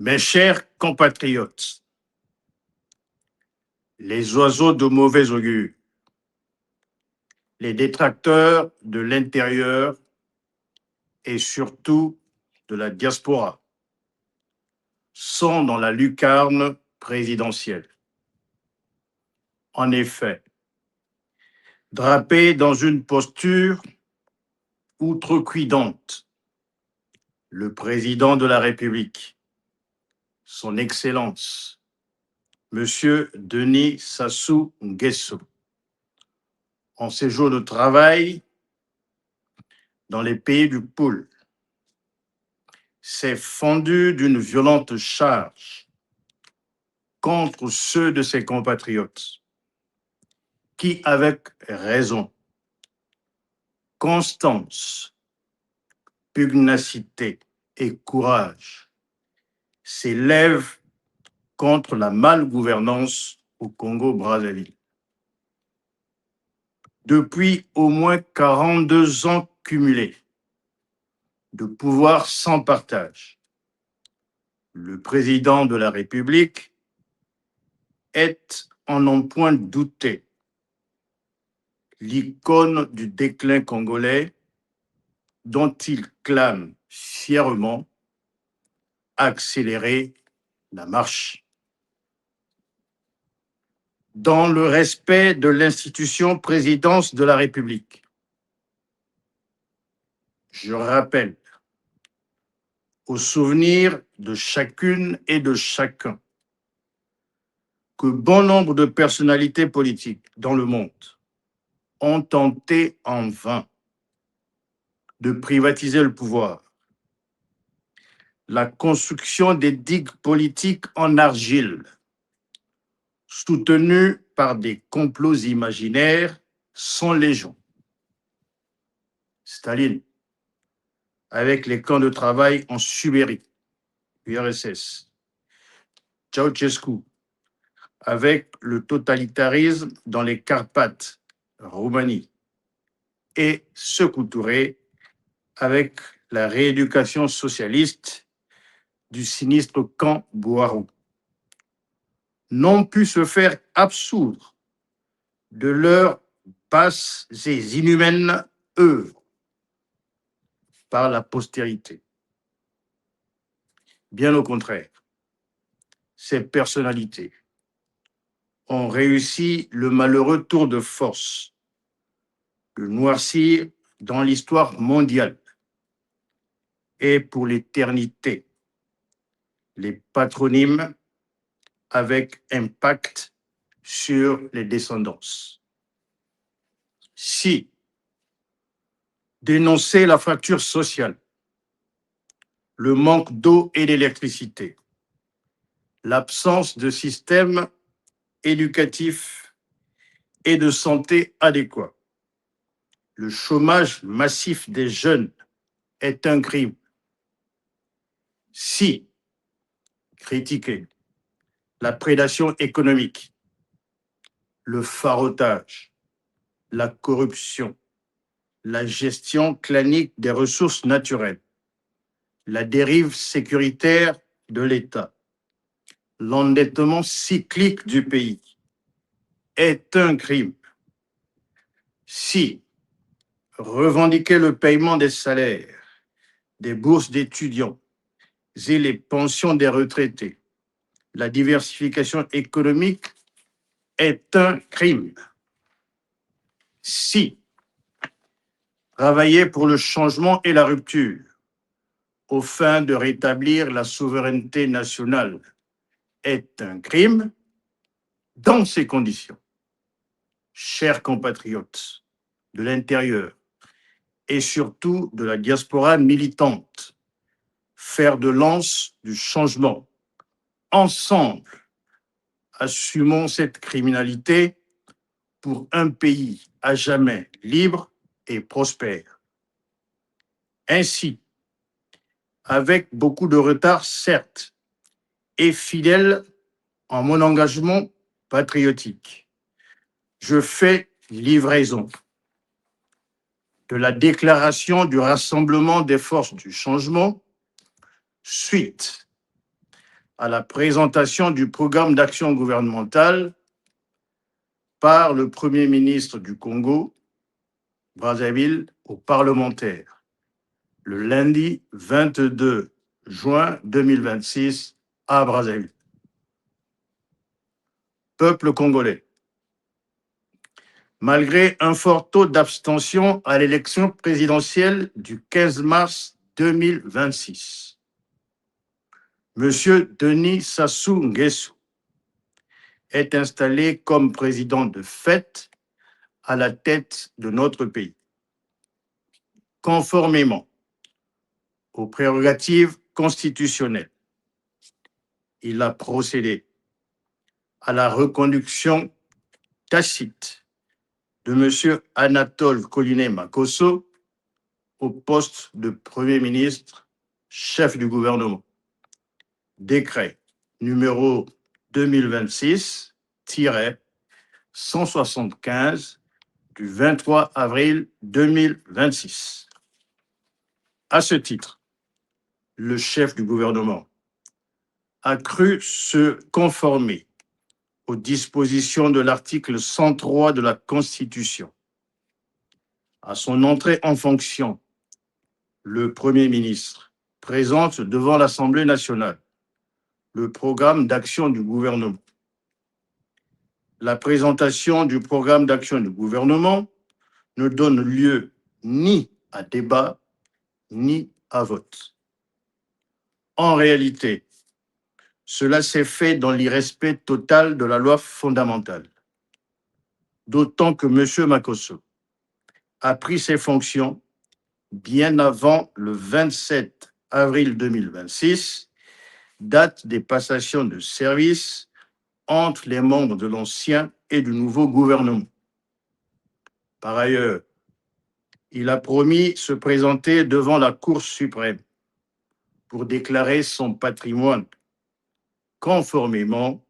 Mes chers compatriotes, les oiseaux de mauvais augure, les détracteurs de l'intérieur et surtout de la diaspora sont dans la lucarne présidentielle. En effet, drapé dans une posture outrecuidante, le président de la République, son Excellence, Monsieur Denis Sassou Nguesso, en séjour de travail dans les pays du pôle, s'est fendu d'une violente charge contre ceux de ses compatriotes qui, avec raison, constance, pugnacité et courage, s'élèvent contre la malgouvernance au Congo-Brazzaville. Depuis au moins 42 ans cumulés de pouvoir sans partage, le président de la République est, en n'en point douter, l'icône du déclin congolais dont il clame fièrement accélérer la marche. Dans le respect de l'institution présidence de la République, je rappelle au souvenir de chacune et de chacun que bon nombre de personnalités politiques dans le monde ont tenté en vain de privatiser le pouvoir. La construction des digues politiques en argile, soutenues par des complots imaginaires, sont légion. Staline, avec les camps de travail en Sibérie, URSS. Ceausescu, avec le totalitarisme dans les Carpates, Roumanie. Et Sékou Touré, avec la rééducation socialiste du sinistre camp Bouarou, n'ont pu se faire absoudre de leurs basses et inhumaines œuvres par la postérité. Bien au contraire, ces personnalités ont réussi le malheureux tour de force de noircir dans l'histoire mondiale et pour l'éternité les patronymes avec impact sur les descendances. Si dénoncer la fracture sociale, le manque d'eau et d'électricité, l'absence de système éducatif et de santé adéquat, le chômage massif des jeunes est un crime. Si critiquer la prédation économique, le farotage, la corruption, la gestion clanique des ressources naturelles, la dérive sécuritaire de l'État, l'endettement cyclique du pays est un crime. Si revendiquer le paiement des salaires, des bourses d'étudiants et les pensions des retraités, la diversification économique est un crime. Si travailler pour le changement et la rupture aux fins de rétablir la souveraineté nationale est un crime, dans ces conditions, chers compatriotes de l'intérieur et surtout de la diaspora militante, fer de lance du changement, ensemble, assumons cette criminalité pour un pays à jamais libre et prospère. Ainsi, avec beaucoup de retard, certes, et fidèle en mon engagement patriotique, je fais livraison de la déclaration du Rassemblement des forces du changement suite à la présentation du programme d'action gouvernementale par le Premier ministre du Congo, Brazzaville, aux parlementaires, le lundi 22 juin 2026 à Brazzaville. Peuple congolais, malgré un fort taux d'abstention à l'élection présidentielle du 15 mars 2026, M. Denis Sassou Nguesso est installé comme président de fait à la tête de notre pays, conformément aux prérogatives constitutionnelles. Il a procédé à la reconduction tacite de M. Anatole Colinet Makosso au poste de Premier ministre, chef du gouvernement. Décret numéro 2026-175 du 23 avril 2026. À ce titre, le chef du gouvernement a cru se conformer aux dispositions de l'article 103 de la Constitution. À son entrée en fonction, le Premier ministre présente devant l'Assemblée nationale le programme d'action du gouvernement. La présentation du programme d'action du gouvernement ne donne lieu ni à débat, ni à vote. En réalité, cela s'est fait dans l'irrespect total de la loi fondamentale. D'autant que M. Makosso a pris ses fonctions bien avant le 27 avril 2026, date des passations de service entre les membres de l'ancien et du nouveau gouvernement. Par ailleurs, il a promis se présenter devant la Cour suprême pour déclarer son patrimoine, conformément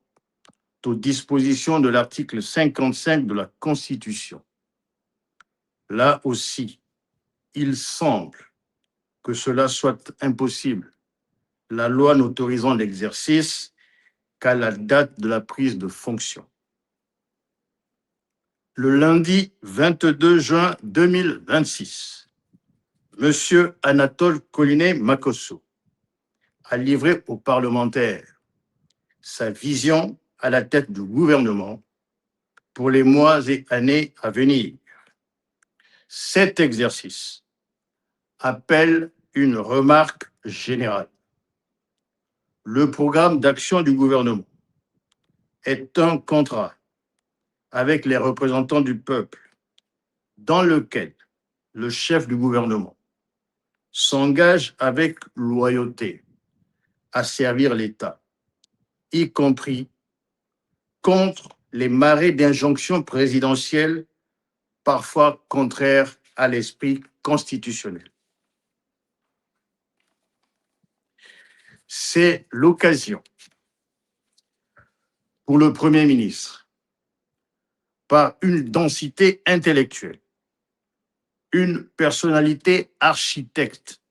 aux dispositions de l'article 55 de la Constitution. Là aussi, il semble que cela soit impossible, la loi n'autorisant l'exercice qu'à la date de la prise de fonction. Le lundi 22 juin 2026, M. Anatole Colinet Makosso a livré aux parlementaires sa vision à la tête du gouvernement pour les mois et années à venir. Cet exercice appelle une remarque générale. Le programme d'action du gouvernement est un contrat avec les représentants du peuple dans lequel le chef du gouvernement s'engage avec loyauté à servir l'État, y compris contre les marées d'injonctions présidentielles parfois contraires à l'esprit constitutionnel. C'est l'occasion pour le Premier ministre, par une densité intellectuelle, une personnalité architecte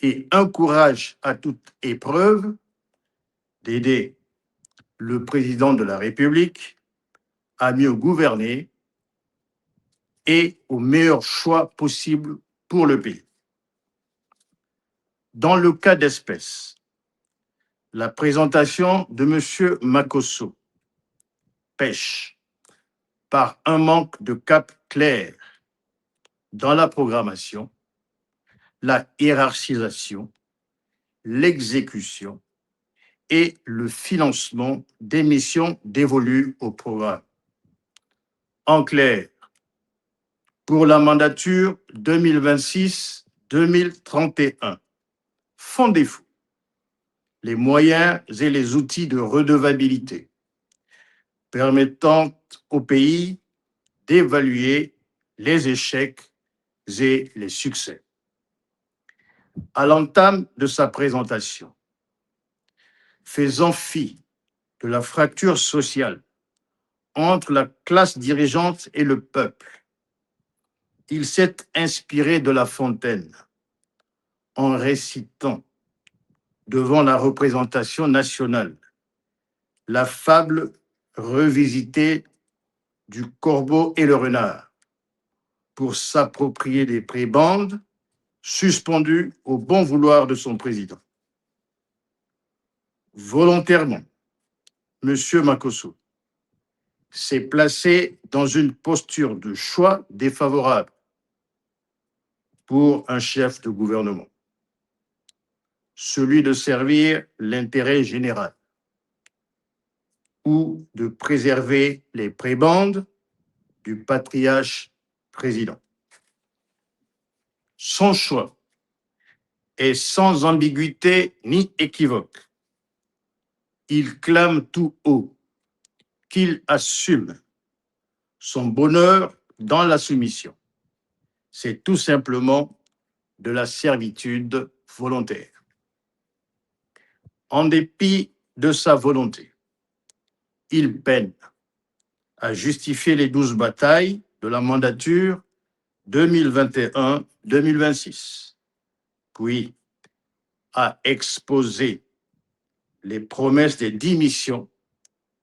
et un courage à toute épreuve, d'aider le président de la République à mieux gouverner et au meilleur choix possible pour le pays. Dans le cas d'espèce, la présentation de M. Makosso pêche par un manque de cap clair dans la programmation, la hiérarchisation, l'exécution et le financement des missions dévolues au programme. En clair, pour la mandature 2026-2031, font défaut les moyens et les outils de redevabilité permettant au pays d'évaluer les échecs et les succès. À l'entame de sa présentation, faisant fi de la fracture sociale entre la classe dirigeante et le peuple, il s'est inspiré de La Fontaine en récitant devant la représentation nationale. La fable revisitée du corbeau et le renard pour s'approprier des prébendes suspendues au bon vouloir de son président. Volontairement, M. Makosso s'est placé dans une posture de choix défavorable pour un chef de gouvernement, celui de servir l'intérêt général ou de préserver les prébendes du patriarche président. Son choix est sans ambiguïté ni équivoque. Il clame tout haut qu'il assume son bonheur dans la soumission. C'est tout simplement de la servitude volontaire. En dépit de sa volonté, il peine à justifier les 12 batailles de la mandature 2021-2026, puis à exposer les promesses des 10 missions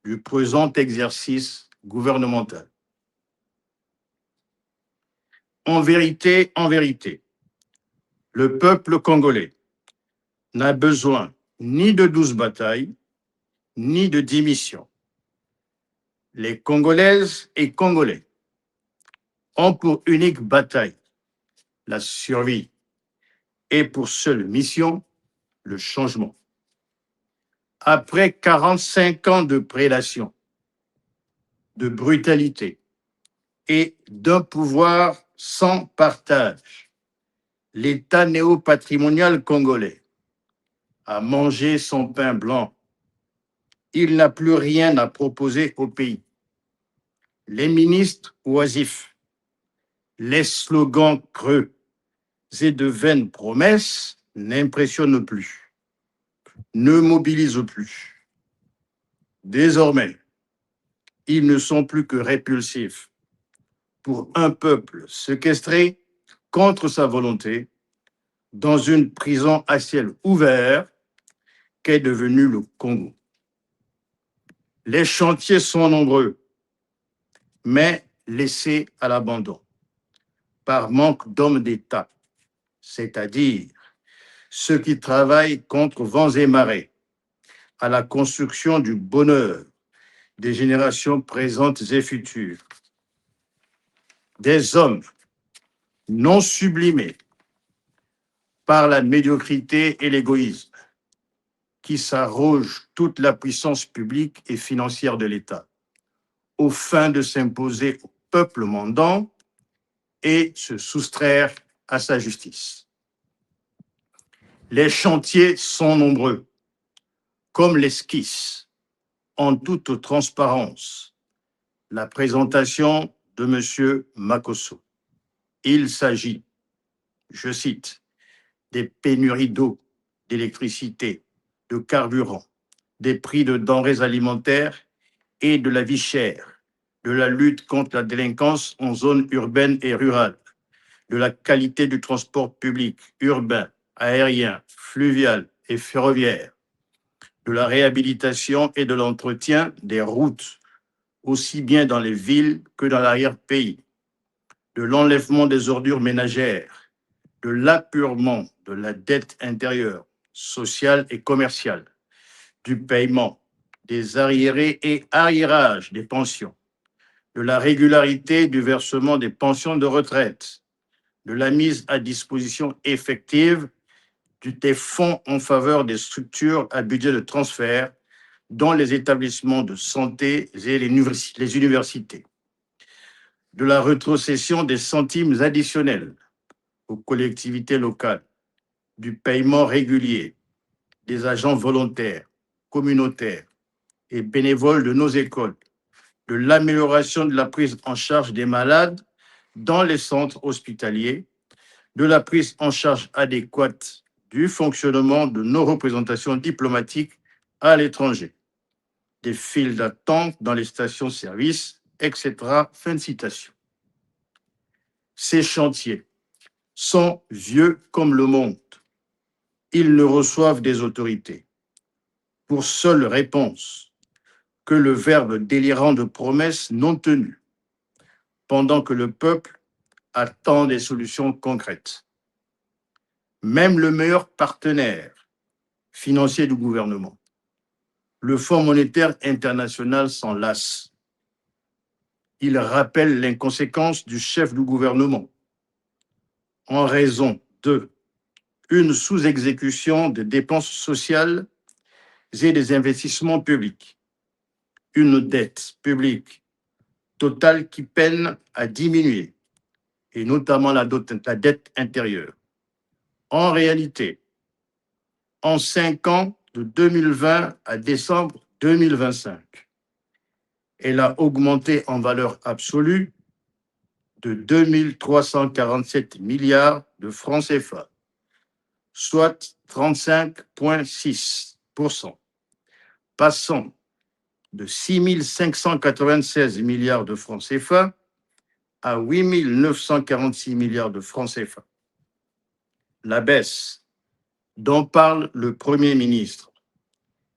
du présent exercice gouvernemental. En vérité, le peuple congolais n'a besoin ni de 12 batailles, ni de 10 missions. Les Congolaises et Congolais ont pour unique bataille la survie et pour seule mission le changement. Après 45 ans de prédation, de brutalité et d'un pouvoir sans partage, l'État néo-patrimonial congolais a mangé son pain blanc. Il n'a plus rien à proposer au pays. Les ministres oisifs, les slogans creux et de vaines promesses n'impressionnent plus, ne mobilisent plus. Désormais, ils ne sont plus que répulsifs pour un peuple séquestré contre sa volonté dans une prison à ciel ouvert qu'est devenu le Congo. Les chantiers sont nombreux, mais laissés à l'abandon par manque d'hommes d'État, c'est-à-dire ceux qui travaillent contre vents et marées à la construction du bonheur des générations présentes et futures. Des hommes non sublimés par la médiocrité et l'égoïsme, qui s'arrogent toute la puissance publique et financière de l'État, aux fins de s'imposer au peuple mandant et se soustraire à sa justice. Les chantiers sont nombreux, comme l'esquisse, en toute transparence, la présentation de M. Makosso. Il s'agit, je cite, des pénuries d'eau, d'électricité, de carburant, des prix de denrées alimentaires et de la vie chère, de la lutte contre la délinquance en zone urbaine et rurale, de la qualité du transport public urbain, aérien, fluvial et ferroviaire, de la réhabilitation et de l'entretien des routes, aussi bien dans les villes que dans l'arrière-pays, de l'enlèvement des ordures ménagères, de l'apurement de la dette intérieure, sociale et commerciale, du paiement, des arriérés et arriérages des pensions, de la régularité du versement des pensions de retraite, de la mise à disposition effective des fonds en faveur des structures à budget de transfert dans les établissements de santé et les universités, de la rétrocession des centimes additionnels aux collectivités locales, du paiement régulier des agents volontaires, communautaires et bénévoles de nos écoles, de l'amélioration de la prise en charge des malades dans les centres hospitaliers, de la prise en charge adéquate du fonctionnement de nos représentations diplomatiques à l'étranger, des files d'attente dans les stations-service, etc. Fin de citation. Ces chantiers sont vieux comme le monde ils ne reçoivent des autorités pour seule réponse que le verbe délirant de promesses non tenues, pendant que le peuple attend des solutions concrètes. Même le meilleur partenaire financier du gouvernement, le Fonds monétaire international, s'en lasse. Il rappelle l'inconséquence du chef du gouvernement en raison de une sous-exécution des dépenses sociales et des investissements publics, une dette publique totale qui peine à diminuer, et notamment la dette intérieure. En réalité, en 5 ans, de 2020 à décembre 2025, elle a augmenté en valeur absolue de 2 347 milliards de francs CFA, soit 35,6%, passant de 6 596 milliards de francs CFA à 8 946 milliards de francs CFA. La baisse dont parle le Premier ministre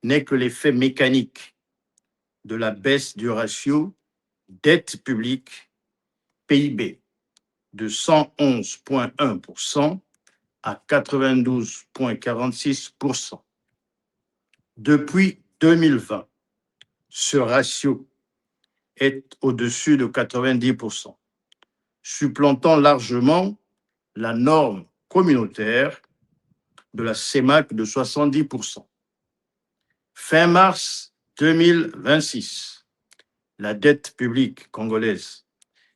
n'est que l'effet mécanique de la baisse du ratio dette publique PIB de 111,1% à 92,46%. Depuis 2020, ce ratio est au-dessus de 90%, supplantant largement la norme communautaire de la CEMAC de 70%. Fin mars 2026, la dette publique congolaise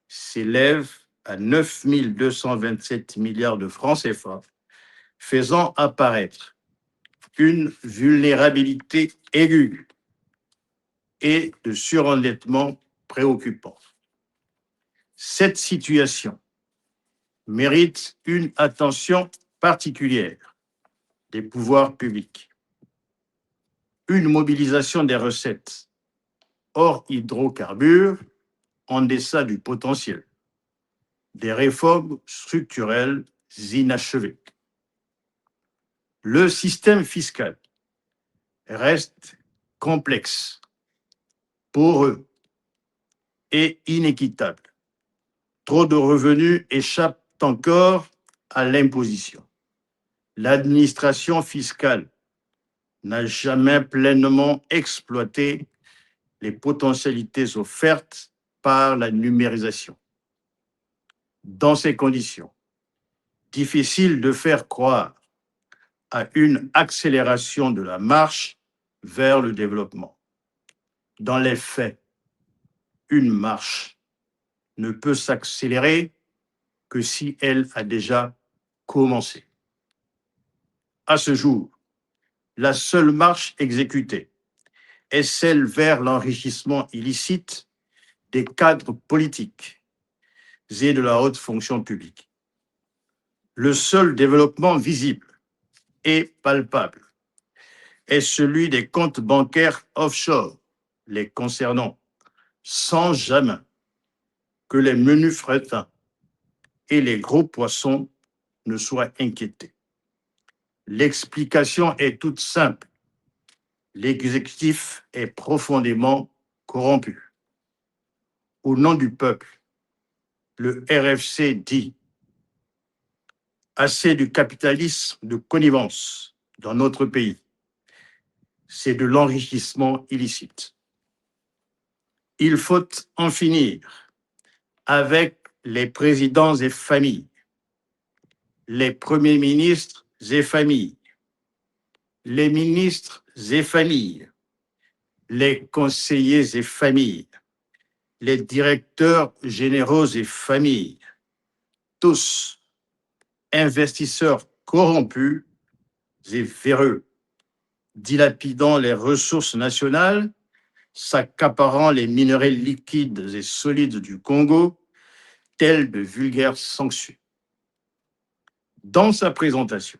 s'élève à 9 227 milliards de francs CFA, faisant apparaître une vulnérabilité aiguë et de surendettement préoccupant. Cette situation mérite une attention particulière des pouvoirs publics. Une mobilisation des recettes hors hydrocarbures en deçà du potentiel, des réformes structurelles inachevées. Le système fiscal reste complexe, poreux et inéquitable. Trop de revenus échappent encore à l'imposition. L'administration fiscale n'a jamais pleinement exploité les potentialités offertes par la numérisation. Dans ces conditions, difficile de faire croire à une accélération de la marche vers le développement. Dans les faits, une marche ne peut s'accélérer que si elle a déjà commencé. À ce jour, la seule marche exécutée est celle vers l'enrichissement illicite des cadres politiques et de la haute fonction publique. Le seul développement visible et palpable est celui des comptes bancaires offshore, les concernant, sans jamais que les menus frettins et les gros poissons ne soient inquiétés. L'explication est toute simple. L'exécutif est profondément corrompu. Au nom du peuple, le RFC dit assez du capitalisme de connivence dans notre pays. C'est de l'enrichissement illicite. Il faut en finir avec les présidents et familles, les premiers ministres et familles, les ministres et familles, les conseillers et familles, les directeurs généraux et familles, tous investisseurs corrompus et véreux, dilapidant les ressources nationales, s'accaparant les minerais liquides et solides du Congo, tels de vulgaires sanctions. Dans sa présentation,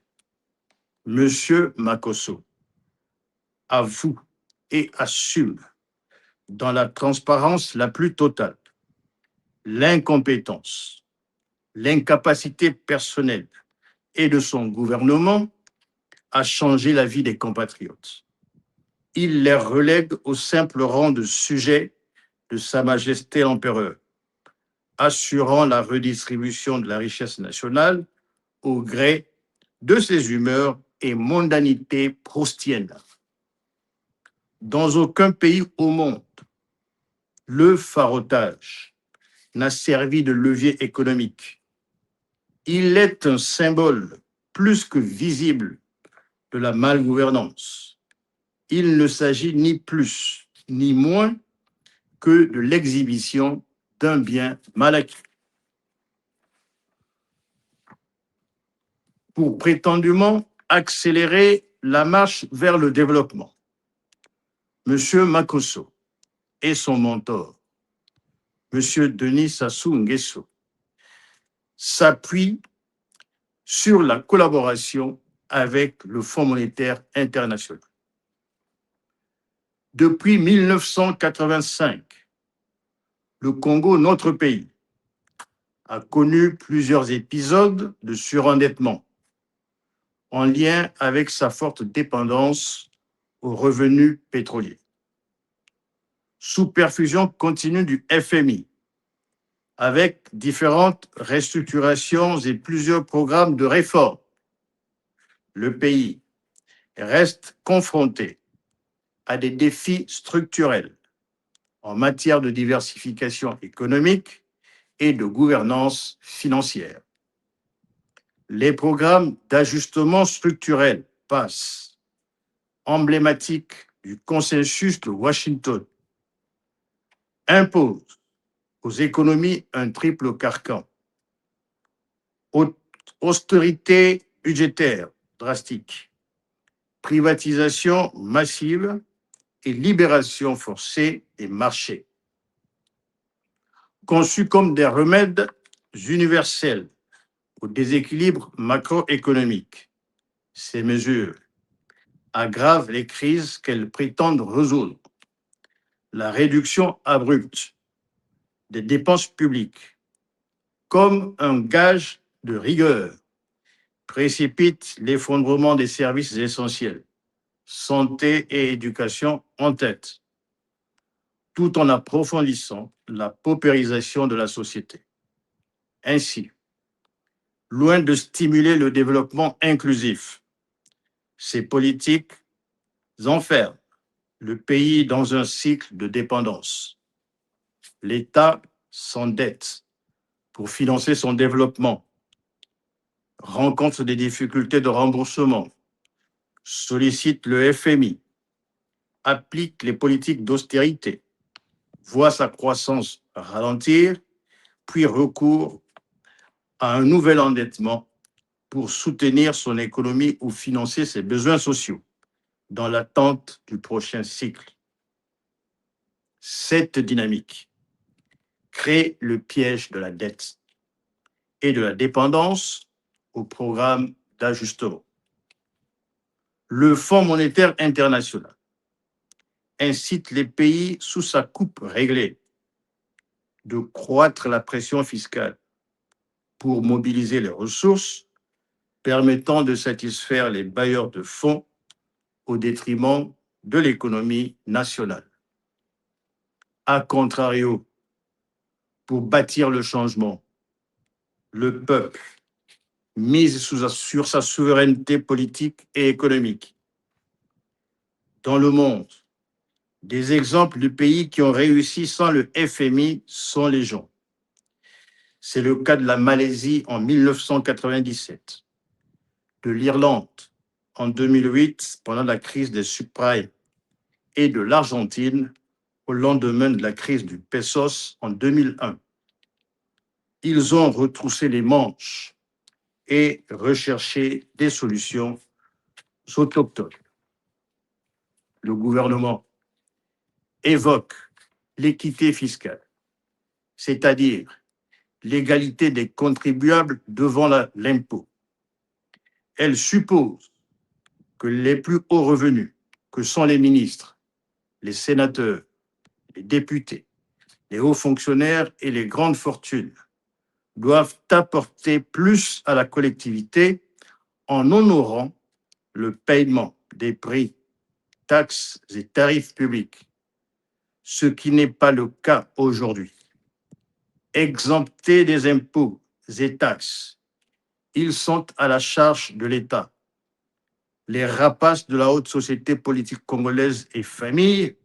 M. Makosso avoue et assume, dans la transparence la plus totale, l'incompétence, l'incapacité personnelle et de son gouvernement à changer la vie des compatriotes. Il les relègue au simple rang de sujets de Sa Majesté l'Empereur, assurant la redistribution de la richesse nationale au gré de ses humeurs et mondanités proustiennes. Dans aucun pays au monde, le farotage n'a servi de levier économique. Il est un symbole plus que visible de la malgouvernance. Il ne s'agit ni plus ni moins que de l'exhibition d'un bien mal acquis. Pour prétendument accélérer la marche vers le développement, M. Makosso et son mentor, M. Denis Sassou Nguesso, s'appuient sur la collaboration avec le Fonds monétaire international. Depuis 1985, le Congo, notre pays, a connu plusieurs épisodes de surendettement en lien avec sa forte dépendance aux revenus pétroliers. Sous perfusion continue du FMI, avec différentes restructurations et plusieurs programmes de réforme, le pays reste confronté à des défis structurels en matière de diversification économique et de gouvernance financière. Les programmes d'ajustement structurel PASS, emblématiques du consensus de Washington, imposent aux économies un triple carcan: austérité budgétaire drastique, privatisation massive et libération forcée des marchés. Conçus comme des remèdes universels au déséquilibre macroéconomique, ces mesures aggravent les crises qu'elles prétendent résoudre. La réduction abrupte des dépenses publiques, comme un gage de rigueur, précipite l'effondrement des services essentiels, santé et éducation en tête, tout en approfondissant la paupérisation de la société. Ainsi, loin de stimuler le développement inclusif, ces politiques enferment le pays dans un cycle de dépendance. L'État s'endette pour financer son développement, rencontre des difficultés de remboursement, sollicite le FMI, applique les politiques d'austérité, voit sa croissance ralentir, puis recourt à un nouvel endettement pour soutenir son économie ou financer ses besoins sociaux dans l'attente du prochain cycle. Cette dynamique crée le piège de la dette et de la dépendance au programme d'ajustement. Le Fonds monétaire international incite les pays sous sa coupe réglée de croître la pression fiscale pour mobiliser les ressources permettant de satisfaire les bailleurs de fonds au détriment de l'économie nationale. A contrario, pour bâtir le changement, le peuple mise sur sa souveraineté politique et économique. Dans le monde, des exemples de pays qui ont réussi sans le FMI sont légion. C'est le cas de la Malaisie en 1997, de l'Irlande en 2008 pendant la crise des subprimes et de l'Argentine au lendemain de la crise du pesos en 2001. Ils ont retroussé les manches et recherché des solutions autochtones. Le gouvernement évoque l'équité fiscale, c'est-à-dire l'égalité des contribuables devant l'impôt. Elle suppose que les plus hauts revenus, que sont les ministres, les sénateurs, les députés, les hauts fonctionnaires et les grandes fortunes, doivent apporter plus à la collectivité en honorant le paiement des prix, taxes et tarifs publics, ce qui n'est pas le cas aujourd'hui. Exemptés des impôts et taxes, ils sont à la charge de l'État. Les rapaces de la haute société politique congolaise et familles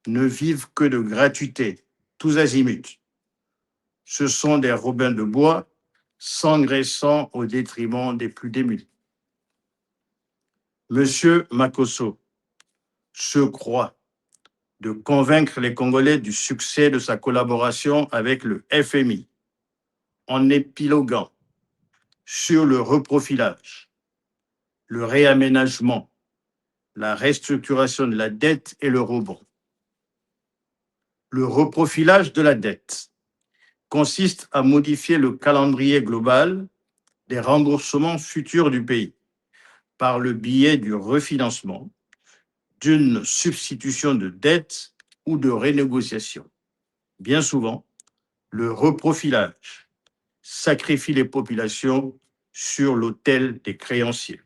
ne vivent que de gratuité, tous azimuts. Ce sont des robins de bois s'engraissant au détriment des plus démunis. Monsieur Makosso se croit de convaincre les Congolais du succès de sa collaboration avec le FMI en épiloguant sur le reprofilage, le réaménagement, la restructuration de la dette et le rebond. Le reprofilage de la dette consiste à modifier le calendrier global des remboursements futurs du pays par le biais du refinancement, d'une substitution de dette ou de renégociation. Bien souvent, le reprofilage sacrifie les populations sur l'autel des créanciers.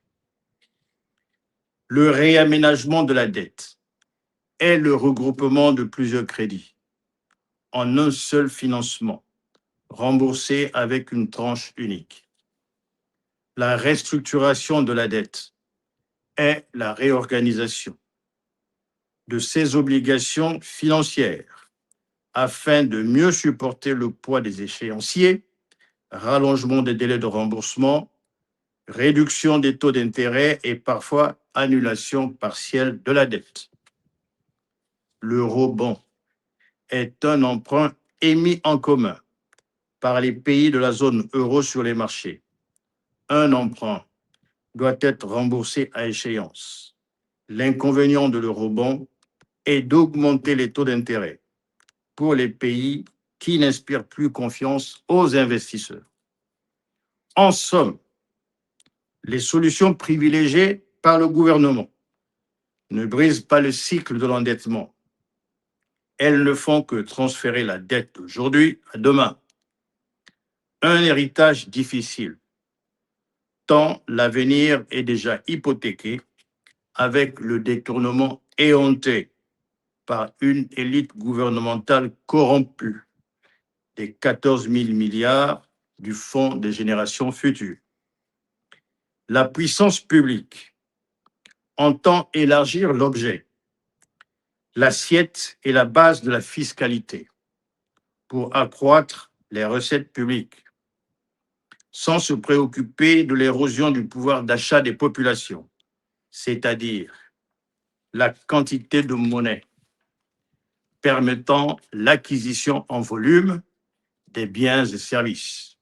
Le réaménagement de la dette est le regroupement de plusieurs crédits en un seul financement, remboursé avec une tranche unique. La restructuration de la dette est la réorganisation de ses obligations financières afin de mieux supporter le poids des échéanciers, rallongement des délais de remboursement, réduction des taux d'intérêt et parfois annulation partielle de la dette. L'eurobond est un emprunt émis en commun par les pays de la zone euro sur les marchés. Un emprunt doit être remboursé à échéance. L'inconvénient de l'eurobond est d'augmenter les taux d'intérêt pour les pays qui n'inspirent plus confiance aux investisseurs. En somme, les solutions privilégiées par le gouvernement ne brisent pas le cycle de l'endettement. Elles ne font que transférer la dette d'aujourd'hui à demain. Un héritage difficile, tant l'avenir est déjà hypothéqué avec le détournement éhonté par une élite gouvernementale corrompue des 14 000 milliards du Fonds des générations futures. La puissance publique entend élargir l'objet, l'assiette et la base de la fiscalité pour accroître les recettes publiques, sans se préoccuper de l'érosion du pouvoir d'achat des populations, c'est-à-dire la quantité de monnaie permettant l'acquisition en volume des biens et services.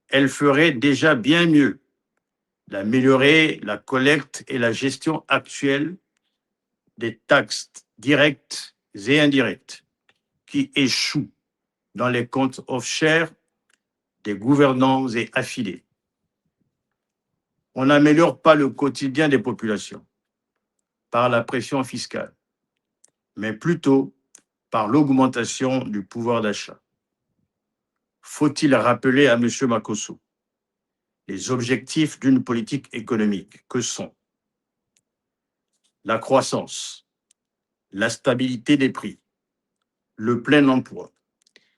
Elle ferait déjà bien mieux d'améliorer la collecte et la gestion actuelle des taxes directes et indirectes qui échouent dans les comptes offshore des gouvernants et affiliés. On n'améliore pas le quotidien des populations par la pression fiscale, mais plutôt par l'augmentation du pouvoir d'achat. Faut-il rappeler à M. Makosso les objectifs d'une politique économique que sont la croissance, la stabilité des prix, le plein emploi,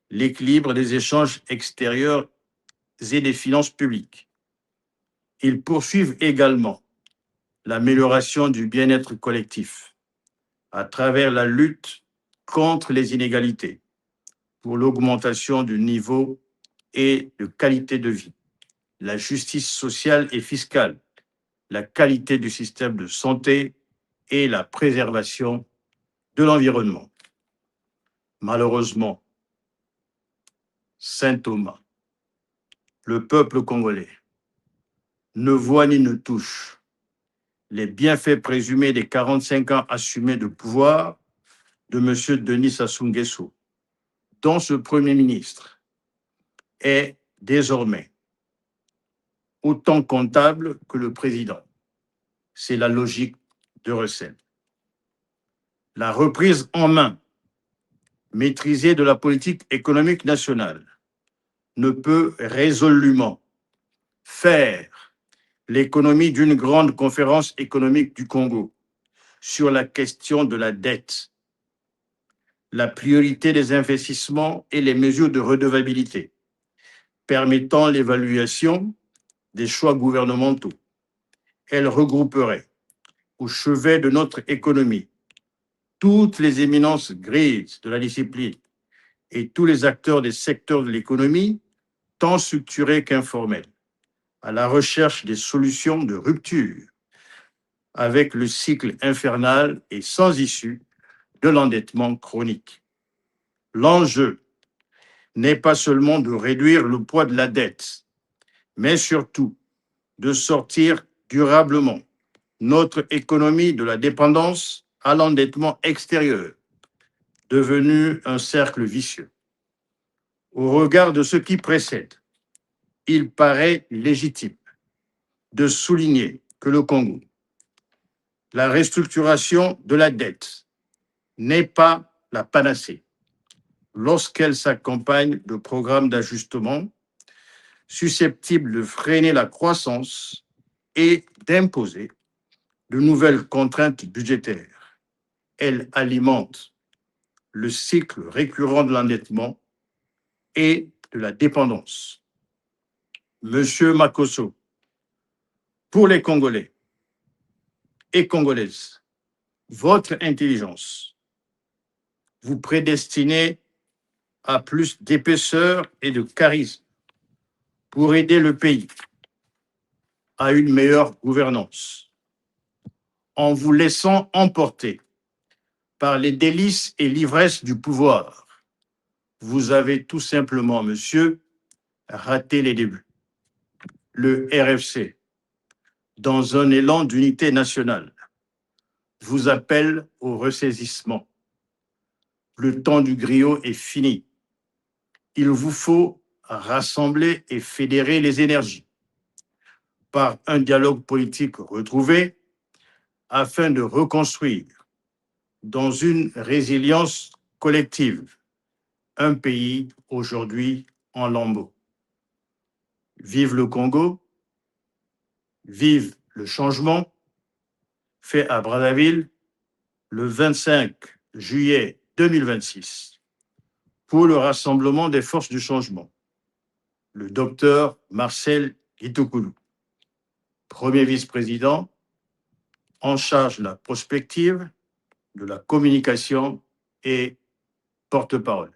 l'équilibre des échanges extérieurs et des finances publiques. Ils poursuivent également l'amélioration du bien-être collectif à travers la lutte contre les inégalités, pour l'augmentation du niveau et de qualité de vie, la justice sociale et fiscale, la qualité du système de santé et la préservation de l'environnement. Malheureusement, Saint Thomas, le peuple congolais, ne voit ni ne touche les bienfaits présumés des 45 ans assumés de pouvoir de M. Denis Sassou Nguesso, dont ce Premier ministre est désormais autant comptable que le président. C'est la logique de recette. La reprise en main maîtrisée de la politique économique nationale ne peut résolument faire l'économie d'une grande conférence économique du Congo sur la question de la dette, la priorité des investissements et les mesures de redevabilité, permettant l'évaluation des choix gouvernementaux. Elle regrouperait au chevet de notre économie toutes les éminences grises de la discipline et tous les acteurs des secteurs de l'économie, tant structurés qu'informels, à la recherche des solutions de rupture avec le cycle infernal et sans issue de l'endettement chronique. L'enjeu n'est pas seulement de réduire le poids de la dette, mais surtout de sortir durablement notre économie de la dépendance à l'endettement extérieur, devenu un cercle vicieux. Au regard de ce qui précède, il paraît légitime de souligner que le Congo, la restructuration de la dette n'est pas la panacée lorsqu'elle s'accompagne de programmes d'ajustement susceptibles de freiner la croissance et d'imposer de nouvelles contraintes budgétaires. Elle alimente le cycle récurrent de l'endettement et de la dépendance. Monsieur Makosso, pour les Congolais et Congolaises, votre intelligence vous prédestinez à plus d'épaisseur et de charisme pour aider le pays à une meilleure gouvernance, en vous laissant emporter par les délices et l'ivresse du pouvoir. Vous avez tout simplement, monsieur, raté les débuts. Le RFC, dans un élan d'unité nationale, vous appelle au ressaisissement. Le temps du griot est fini. Il vous faut rassembler et fédérer les énergies par un dialogue politique retrouvé afin de reconstruire dans une résilience collective un pays aujourd'hui en lambeaux. Vive le Congo, vive le changement fait à Brazzaville le 25 juillet 2026 pour le Rassemblement des forces du changement. Le docteur Marcel Itokoulou, premier vice-président en charge de la prospective, de la communication et porte-parole.